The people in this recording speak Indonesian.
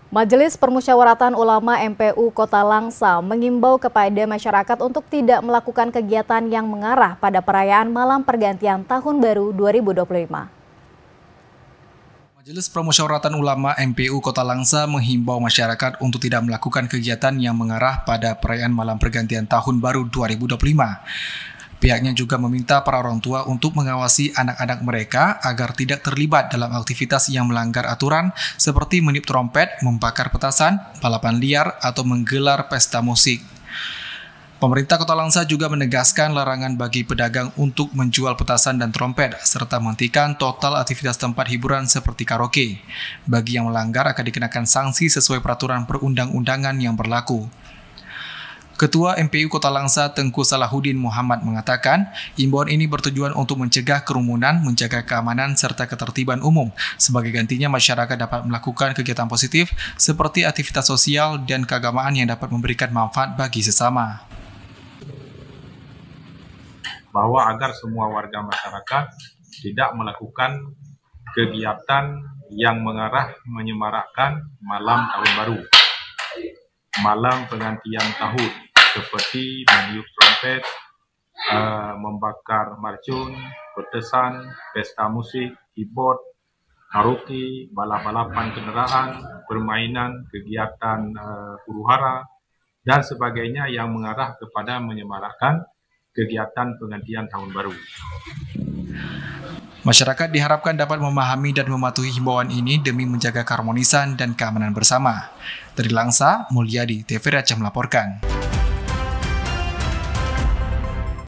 Majelis Permusyawaratan Ulama MPU Kota Langsa mengimbau kepada masyarakat untuk tidak melakukan kegiatan yang mengarah pada perayaan Malam Pergantian Tahun Baru 2025. Majelis Permusyawaratan Ulama MPU Kota Langsa menghimbau masyarakat untuk tidak melakukan kegiatan yang mengarah pada perayaan Malam Pergantian Tahun Baru 2025. Pihaknya juga meminta para orang tua untuk mengawasi anak-anak mereka agar tidak terlibat dalam aktivitas yang melanggar aturan seperti meniup trompet, membakar petasan, balapan liar, atau menggelar pesta musik. Pemerintah Kota Langsa juga menegaskan larangan bagi pedagang untuk menjual petasan dan trompet, serta menghentikan total aktivitas tempat hiburan seperti karaoke. Bagi yang melanggar akan dikenakan sanksi sesuai peraturan perundang-undangan yang berlaku. Ketua MPU Kota Langsa Tengku Salahuddin Muhammad mengatakan, imbauan ini bertujuan untuk mencegah kerumunan, menjaga keamanan serta ketertiban umum. Sebagai gantinya, masyarakat dapat melakukan kegiatan positif seperti aktivitas sosial dan keagamaan yang dapat memberikan manfaat bagi sesama. Bahwa agar semua warga masyarakat tidak melakukan kegiatan yang mengarah menyemarakkan malam tahun baru, malam pergantian tahun, seperti meniup trompet, membakar marcun, petasan, pesta musik, keyboard, karaoke, balap-balapan kenderaan, permainan, kegiatan huru-hara, dan sebagainya yang mengarah kepada menyemarakkan kegiatan pergantian tahun baru. Masyarakat diharapkan dapat memahami dan mematuhi himbauan ini demi menjaga keharmonisan dan keamanan bersama. Dari Langsa, Mulyadi, TVRI Aceh melaporkan.